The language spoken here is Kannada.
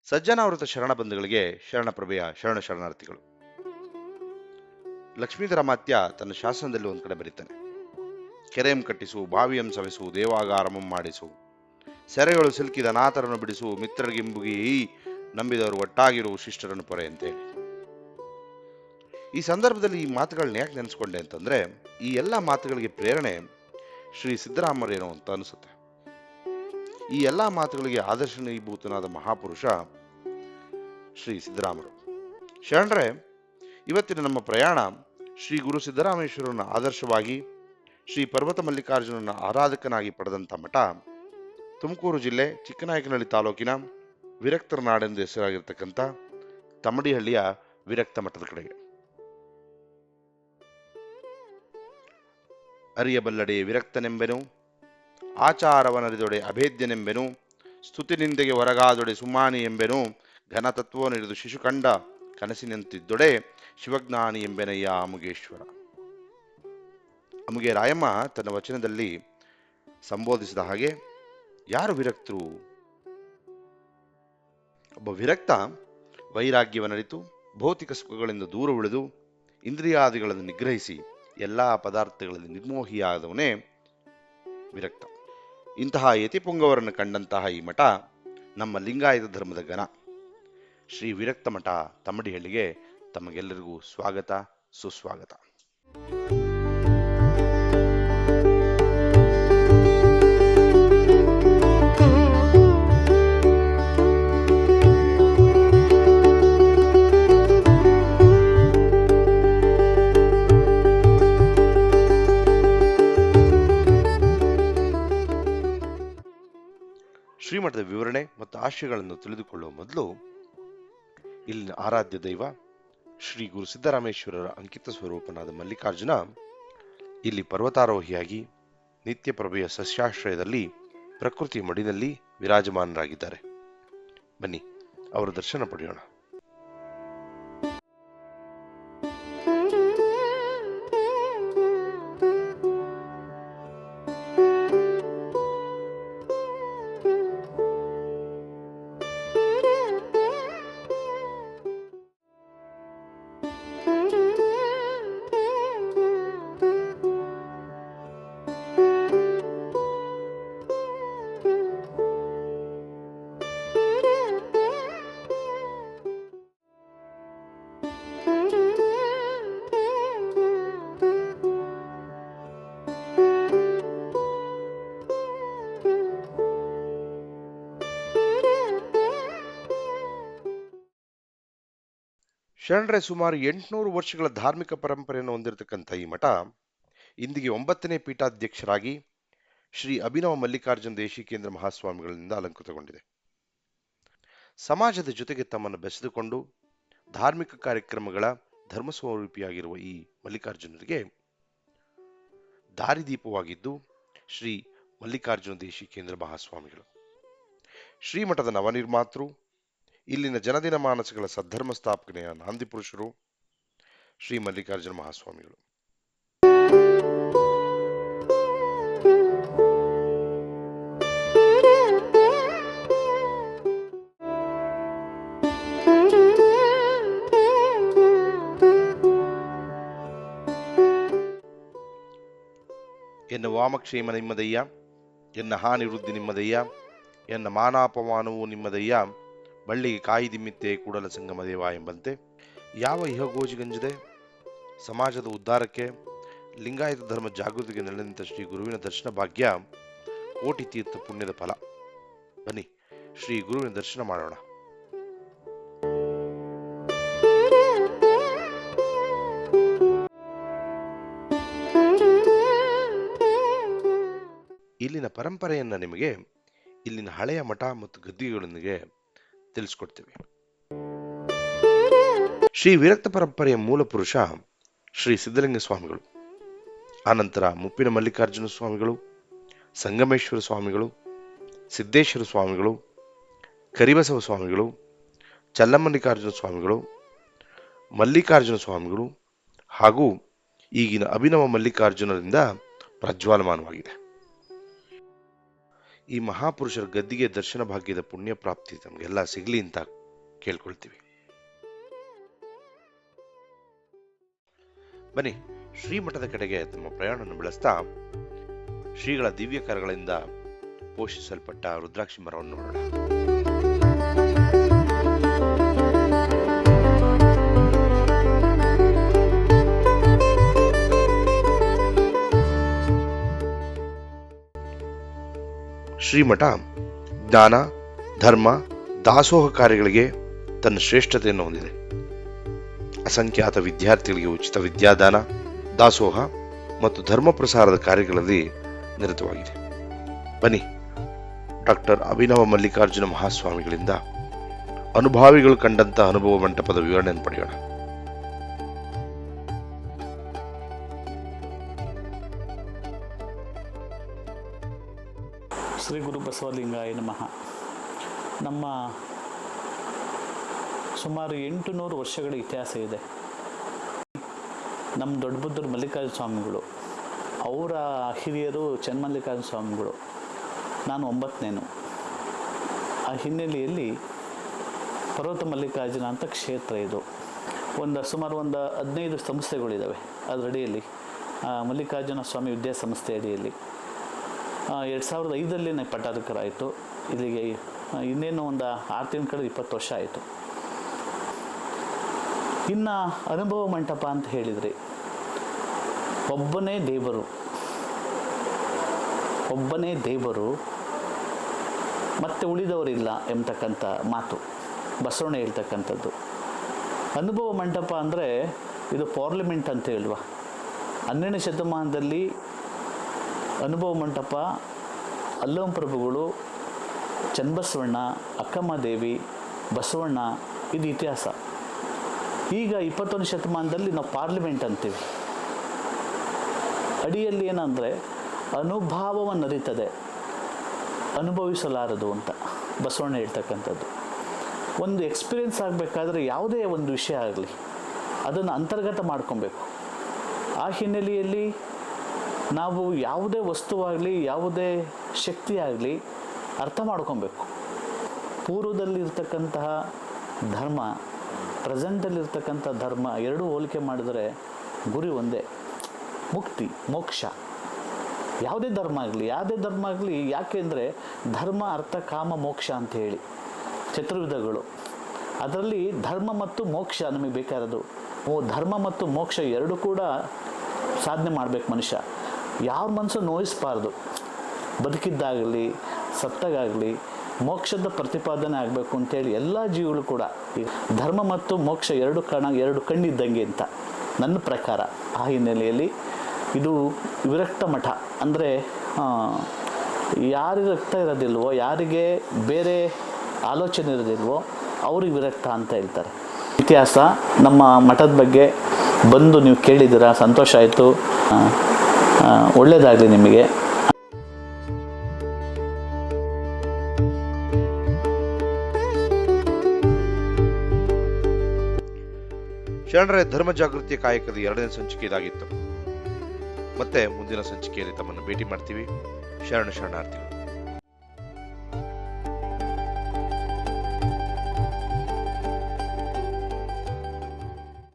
ಸಜ್ಜನಾವೃತ ಶರಣ ಬಂಧುಗಳಿಗೆ ಶರಣಪ್ರಭೆಯ ಶರಣಾರ್ಥಿಗಳು. ಲಕ್ಷ್ಮೀಧರಮಾತ್ಯ ತನ್ನ ಶಾಸನದಲ್ಲಿ ಒಂದು ಕಡೆ ಬರೀತಾನೆ, ಕೆರೆಯಂ ಕಟ್ಟಿಸು, ಬಾವಿಯಂ ಸವೆಸು, ದೇವಾಗಾರಮಂ ಮಾಡಿಸು, ಸೆರೆಗಳು ಸಿಲುಕಿದ ಅನಾಥರನ್ನು ಬಿಡಿಸು, ಮಿತ್ರರಿಗಿಂಬುಗಿ ನಂಬಿದವರು ಒಟ್ಟಾಗಿರು, ಶಿಷ್ಟರನ್ನು ಪೊರೆ ಅಂತೇಳಿ. ಈ ಸಂದರ್ಭದಲ್ಲಿ ಈ ಮಾತುಗಳನ್ನ ಯಾಕೆ ನೆನೆಸ್ಕೊಂಡೆ ಅಂತಂದ್ರೆ, ಈ ಎಲ್ಲ ಮಾತುಗಳಿಗೆ ಪ್ರೇರಣೆ ಶ್ರೀ ಸಿದ್ದರಾಮಯ್ಯನೋ ಅಂತ ಅನಿಸುತ್ತೆ. ಈ ಎಲ್ಲ ಮಾತುಗಳಿಗೆ ಆದರ್ಶನೀಭೂತನಾದ ಮಹಾಪುರುಷ ಶ್ರೀ ಸಿದ್ದರಾಮರು. ಶರಣರೇ, ಇವತ್ತಿನ ನಮ್ಮ ಪ್ರಯಾಣ ಶ್ರೀ ಗುರು ಸಿದ್ದರಾಮೇಶ್ವರನ ಆದರ್ಶವಾಗಿ ಶ್ರೀ ಪರ್ವತ ಮಲ್ಲಿಕಾರ್ಜುನನ ಆರಾಧಕನಾಗಿ ಪಡೆದಂಥ ಮಠ ತುಮಕೂರು ಜಿಲ್ಲೆ ಚಿಕ್ಕನಾಯಕನಹಳ್ಳಿ ತಾಲೂಕಿನ ವಿರಕ್ತರ ನಾಡೆಂದು ಹೆಸರಾಗಿರ್ತಕ್ಕಂಥ ತಮಡಿಹಳ್ಳಿಯ ವಿರಕ್ತ ಮಠದ ಕಡೆಗೆ. ಅರಿಯಬಲ್ಲಡೆ ವಿರಕ್ತನೆಂಬೆನು, ಆಚಾರವನರಿದೊಡೆ ಅಭೇದ್ಯನೆಂಬೆನು, ಸ್ತುತಿ ನಿಂದೆಗೆ ಹೊರಗಾದೊಡೆ ಸುಮಾನಿ ಎಂಬೆನು, ಘನತತ್ವನಿರಿದು ಶಿಶುಕಂಡ ಕನಸಿನಂತಿದ್ದೊಡೆ ಶಿವಜ್ಞಾನಿ ಎಂಬೆನಯ್ಯ ಅಮುಗೇಶ್ವರ. ಅಮುಗೆ ರಾಯಮ್ಮ ತನ್ನ ವಚನದಲ್ಲಿ ಸಂಬೋಧಿಸಿದ ಹಾಗೆ, ಯಾರು ವಿರಕ್ತರು? ಒಬ್ಬ ವಿರಕ್ತ ವೈರಾಗ್ಯವನ್ನರಿತು ಭೌತಿಕ ಸುಖಗಳಿಂದ ದೂರ ಉಳಿದು ಇಂದ್ರಿಯಾದಿಗಳನ್ನು ನಿಗ್ರಹಿಸಿ ಎಲ್ಲಾ ಪದಾರ್ಥಗಳಲ್ಲಿ ನಿರ್ಮೋಹಿಯಾದವನೇ ವಿರಕ್ತ. ಇಂತಹ ಯತಿಪುಂಗವರನ್ನು ಕಂಡಂತಹ ಈ ಮಠ ನಮ್ಮ ಲಿಂಗಾಯತ ಧರ್ಮದ ಘನ ಶ್ರೀ ವಿರಕ್ತ ಮಠ ತಮಡಿಹಳ್ಳಿಗೆ ತಮಗೆಲ್ಲರಿಗೂ ಸ್ವಾಗತ, ಸುಸ್ವಾಗತ. ಶ್ರೀಮಠದ ವಿವರಣೆ ಮತ್ತು ಆಶಯಗಳನ್ನು ತಿಳಿದುಕೊಳ್ಳುವ ಮೊದಲು ಇಲ್ಲಿನ ಆರಾಧ್ಯ ದೈವ ಶ್ರೀ ಗುರು ಸಿದ್ದರಾಮೇಶ್ವರರ ಅಂಕಿತ ಸ್ವರೂಪನಾದ ಮಲ್ಲಿಕಾರ್ಜುನ ಇಲ್ಲಿ ಪರ್ವತಾರೋಹಿಯಾಗಿ ನಿತ್ಯ ಪ್ರಭೆಯ ಸಸ್ಯಾಶ್ರಯದಲ್ಲಿ ಪ್ರಕೃತಿ ಮಡಿನಲ್ಲಿ ವಿರಾಜಮಾನರಾಗಿದ್ದಾರೆ. ಬನ್ನಿ ಅವರ ದರ್ಶನ ಪಡೆಯೋಣ. ಶರಣರೇ, ಸುಮಾರು 800 ವರ್ಷಗಳ ಧಾರ್ಮಿಕ ಪರಂಪರೆಯನ್ನು ಹೊಂದಿರತಕ್ಕಂಥ ಈ ಮಠ ಇಂದಿಗೆ 9ನೇ ಪೀಠಾಧ್ಯಕ್ಷರಾಗಿ ಶ್ರೀ ಅಭಿನವ ಮಲ್ಲಿಕಾರ್ಜುನ ದೇಶಿಕೇಂದ್ರ ಮಹಾಸ್ವಾಮಿಗಳಿಂದ ಅಲಂಕೃತಗೊಂಡಿದೆ. ಸಮಾಜದ ಜೊತೆಗೆ ತಮ್ಮನ್ನು ಬೆಸೆದುಕೊಂಡು ಧಾರ್ಮಿಕ ಕಾರ್ಯಕ್ರಮಗಳ ಧರ್ಮಸ್ವರೂಪಿಯಾಗಿರುವ ಈ ಮಲ್ಲಿಕಾರ್ಜುನರಿಗೆ ದಾರಿದೀಪವಾಗಿದ್ದು ಶ್ರೀ ಮಲ್ಲಿಕಾರ್ಜುನ ದೇಶಿಕೇಂದ್ರ ಮಹಾಸ್ವಾಮಿಗಳು. ಶ್ರೀಮಠದ ನವನಿರ್ಮಾತೃ, ಇಲ್ಲಿನ ಜನದಿನ ಮಾನಸಗಳ ಸದ್ಧರ್ಮ ಸ್ಥಾಪನೆಯ ನಾಂದಿ ಪುರುಷರು ಶ್ರೀ ಮಲ್ಲಿಕಾರ್ಜುನ ಮಹಾಸ್ವಾಮಿಗಳು. ಎನ್ನ ವಾಮಕ್ಷೇಮ ನಿಮ್ಮದಯ್ಯ, ಎನ್ನ ಹಾನಿ ವೃದ್ಧಿ ನಿಮ್ಮದಯ್ಯ, ಎನ್ನ ಮಾನಾಪಮಾನವೂ ನಿಮ್ಮದಯ್ಯ, ಬಳ್ಳಿಗೆ ಕಾಯಿ ದಿಮ್ಮಿತ್ತೆ ಕೂಡಲ ಸಂಗಮ ದೇವ ಎಂಬಂತೆ ಯಾವ ಇಹಗೋಜಿಗಂಜದೆ ಸಮಾಜದ ಉದ್ಧಾರಕ್ಕೆ ಲಿಂಗಾಯತ ಧರ್ಮ ಜಾಗೃತಿಗೆ ನೆಲೆನಿಂತ ಶ್ರೀ ಗುರುವಿನ ದರ್ಶನ ಭಾಗ್ಯ ಕೋಟಿ ತೀರ್ಥ ಪುಣ್ಯದ ಫಲ. ಬನ್ನಿ ಶ್ರೀ ಗುರುವಿನ ದರ್ಶನ ಮಾಡೋಣ. ಇಲ್ಲಿನ ಪರಂಪರೆಯನ್ನ ನಿಮಗೆ ಇಲ್ಲಿನ ಹಳೆಯ ಮಠ ಮತ್ತು ಗದ್ದಿಗಳೊಂದಿಗೆ ತಿಳಿಸ್ಕೊಡ್ತೇವೆ. ಶ್ರೀ ವಿರಕ್ತ ಪರಂಪರೆಯ ಮೂಲ ಪುರುಷ ಶ್ರೀ ಸಿದ್ಧಲಿಂಗ ಸ್ವಾಮಿಗಳು, ಆನಂತರ ಮುಪ್ಪಿನ ಮಲ್ಲಿಕಾರ್ಜುನ ಸ್ವಾಮಿಗಳು, ಸಂಗಮೇಶ್ವರ ಸ್ವಾಮಿಗಳು, ಸಿದ್ದೇಶ್ವರ ಸ್ವಾಮಿಗಳು, ಕರಿಬಸವ ಸ್ವಾಮಿಗಳು, ಚಲ್ಲಮಲ್ಲಿಕಾರ್ಜುನ ಸ್ವಾಮಿಗಳು, ಮಲ್ಲಿಕಾರ್ಜುನ ಸ್ವಾಮಿಗಳು ಹಾಗೂ ಈಗಿನ ಅಭಿನವ ಮಲ್ಲಿಕಾರ್ಜುನರಿಂದ ಪ್ರಜ್ವಾಲಮಾನವಾಗಿದೆ. ಈ ಮಹಾಪುರುಷರ ಗದ್ದಿಗೆ ದರ್ಶನ ಭಾಗ್ಯದ ಪುಣ್ಯ ಪ್ರಾಪ್ತಿ ನಮಗೆಲ್ಲ ಸಿಗಲಿ ಅಂತ ಕೇಳ್ಕೊಳ್ತೀವಿ. ಬನ್ನಿ, ಶ್ರೀಮಠದ ಕಡೆಗೆ ತಮ್ಮ ಪ್ರಯಾಣವನ್ನು ಬೆಳೆಸ್ತಾ ಶ್ರೀಗಳ ದಿವ್ಯ ಕರಗಳಿಂದ ಪೋಷಿಸಲ್ಪಟ್ಟ ರುದ್ರಾಕ್ಷಿ ಮರವನ್ನು ನೋಡೋಣ. ಶ್ರೀಮಠ ಜ್ಞಾನ, ಧರ್ಮ, ದಾಸೋಹ ಕಾರ್ಯಗಳಿಗೆ ತನ್ನ ಶ್ರೇಷ್ಠತೆಯನ್ನು ಹೊಂದಿದೆ. ಅಸಂಖ್ಯಾತ ವಿದ್ಯಾರ್ಥಿಗಳಿಗೆ ಉಚಿತ ವಿದ್ಯಾದಾನ, ದಾಸೋಹ ಮತ್ತು ಧರ್ಮ ಪ್ರಸಾರದ ಕಾರ್ಯಗಳಲ್ಲಿ ನಿರತವಾಗಿದೆ. ಬನ್ನಿ, ಡಾಕ್ಟರ್ ಅಭಿನವ ಮಲ್ಲಿಕಾರ್ಜುನ ಮಹಾಸ್ವಾಮಿಗಳಿಂದ ಅನುಭಾವಿಗಳು ಕಂಡಂತ ಅನುಭವ ಮಂಟಪದ ವಿವರಣೆಯನ್ನು ಪಡೆಯೋಣ. ಶ್ರೀ ಗುರು ಬಸವಲಿಂಗಾಯ ನಮಃ. ನಮ್ಮ ಸುಮಾರು 800 ವರ್ಷಗಳ ಇತಿಹಾಸ ಇದೆ. ನಮ್ಮ ದೊಡ್ಡಬುದ್ಧರು ಮಲ್ಲಿಕಾರ್ಜುನ ಸ್ವಾಮಿಗಳು, ಅವರ ಹಿರಿಯರು ಚನ್ನಮಲ್ಲಿಕಾರ್ಜುನ ಸ್ವಾಮಿಗಳು, ನಾನು 9ನೇನು. ಆ ಹಿನ್ನೆಲೆಯಲ್ಲಿ ಪರ್ವತ ಮಲ್ಲಿಕಾರ್ಜುನ ಅಂತ ಕ್ಷೇತ್ರ ಇದು. ಸುಮಾರು 15 ಸಂಸ್ಥೆಗಳಿದ್ದಾವೆ ಅದರಡಿಯಲ್ಲಿ. ಮಲ್ಲಿಕಾರ್ಜುನ ಸ್ವಾಮಿ ವಿದ್ಯಾಸಂಸ್ಥೆ ಅಡಿಯಲ್ಲಿ 2005ರಲ್ಲಿ ನನಗೆ ಪಟ್ಟಾಧಿಕಾರಾಯಿತು. ಇಲ್ಲಿಗೆ ಇನ್ನೇನು 6 ತಿಂಗಳ ಕಡೆ 20 ವರ್ಷ ಆಯಿತು. ಇನ್ನು ಅನುಭವ ಮಂಟಪ ಅಂತ ಹೇಳಿದರೆ, ಒಬ್ಬನೇ ದೇವರು ಮತ್ತೆ ಉಳಿದವರಿಲ್ಲ ಎಂಬತಕ್ಕಂಥ ಮಾತು ಬಸವಣ್ಣ ಹೇಳ್ತಕ್ಕಂಥದ್ದು. ಅನುಭವ ಮಂಟಪ ಅಂದರೆ ಇದು ಪಾರ್ಲಿಮೆಂಟ್ ಅಂತ ಹೇಳುವ. 12ನೇ ಶತಮಾನದಲ್ಲಿ ಅನುಭವ ಮಂಟಪ ಅಲ್ಲಮ ಪ್ರಭುಗಳು, ಚನ್ನಬಸವಣ್ಣ, ಅಕ್ಕಮ್ಮದೇವಿ, ಬಸವಣ್ಣ, ಇದು ಇತಿಹಾಸ. ಈಗ 21ನೇ ಶತಮಾನದಲ್ಲಿ ನಾವು ಪಾರ್ಲಿಮೆಂಟ್ ಅಂತೀವಿ. ಅಡಿಯಲ್ಲಿ ಏನಂದರೆ ಅನುಭಾವವನ್ನು ಅರಿತದೆ, ಅನುಭವಿಸಲಾರದು ಅಂತ ಬಸವಣ್ಣ ಹೇಳ್ತಕ್ಕಂಥದ್ದು. ಒಂದು ಎಕ್ಸ್ಪೀರಿಯೆನ್ಸ್ ಆಗಬೇಕಾದ್ರೆ ಯಾವುದೇ ಒಂದು ವಿಷಯ ಆಗಲಿ ಅದನ್ನು ಅಂತರ್ಗತ ಮಾಡ್ಕೊಬೇಕು. ಆ ಹಿನ್ನೆಲೆಯಲ್ಲಿ ನಾವು ಯಾವುದೇ ವಸ್ತುವಾಗಲಿ ಯಾವುದೇ ಶಕ್ತಿ ಆಗಲಿ ಅರ್ಥ ಮಾಡ್ಕೊಬೇಕು. ಪೂರ್ವದಲ್ಲಿರ್ತಕ್ಕಂತಹ ಧರ್ಮ, ಪ್ರೆಸೆಂಟಲ್ಲಿರ್ತಕ್ಕಂಥ ಧರ್ಮ ಎರಡೂ ಹೋಲಿಕೆ ಮಾಡಿದರೆ ಗುರಿ ಒಂದೇ, ಮುಕ್ತಿ, ಮೋಕ್ಷ. ಯಾವುದೇ ಧರ್ಮ ಆಗಲಿ ಯಾಕೆಂದರೆ ಧರ್ಮ, ಅರ್ಥ, ಕಾಮ, ಮೋಕ್ಷ ಅಂತ ಹೇಳಿ ಚತುರ್ವಿಧಗಳು. ಅದರಲ್ಲಿ ಧರ್ಮ ಮತ್ತು ಮೋಕ್ಷ ನಮಗೆ ಬೇಕಾದದು. ಧರ್ಮ ಮತ್ತು ಮೋಕ್ಷ ಎರಡೂ ಕೂಡ ಸಾಧನೆ ಮಾಡಬೇಕು ಮನುಷ್ಯ. ಯಾವ ಮನಸ್ಸು ನೋಯಿಸಬಾರ್ದು. ಬದುಕಿದ್ದಾಗಲಿ ಸತ್ತಾಗಲಿ ಮೋಕ್ಷದ ಪ್ರತಿಪಾದನೆ ಆಗಬೇಕು ಅಂತೇಳಿ ಎಲ್ಲ ಜೀವಿಗಳು ಕೂಡ ಧರ್ಮ ಮತ್ತು ಮೋಕ್ಷ ಎರಡು ಕಣ್ಣಿದ್ದಂಗೆ ಅಂತ ನನ್ನ ಪ್ರಕಾರ. ಆ ಹಿನ್ನೆಲೆಯಲ್ಲಿ ಇದು ವಿರಕ್ತ ಮಠ ಅಂದರೆ ಯಾರಿಗೆ ರಕ್ತ ಇರೋದಿಲ್ವೋ, ಯಾರಿಗೆ ಬೇರೆ ಆಲೋಚನೆ ಇರೋದಿಲ್ವೋ ಅವ್ರಿಗೆ ವಿರಕ್ತ ಅಂತ ಹೇಳ್ತಾರೆ. ಇತಿಹಾಸ ನಮ್ಮ ಮಠದ ಬಗ್ಗೆ ಬಂದು ನೀವು ಕೇಳಿದ್ದೀರಾ, ಸಂತೋಷ ಆಯಿತು. ಒಳ್ಳೆಯದಾಗಲಿ ನಿಮಗೆ. ಶರಣರೇ, ಧರ್ಮ ಜಾಗೃತಿಯ ಕಾಯಕದ 2ನೇ ಸಂಚಿಕೆ ಇದಾಗಿತ್ತು. ಮತ್ತೆ ಮುಂದಿನ ಸಂಚಿಕೆಯಲ್ಲಿ ತಮ್ಮನ್ನು ಭೇಟಿ ಮಾಡ್ತೀವಿ. ಶರಣಾರ್ಥಿಗಳು.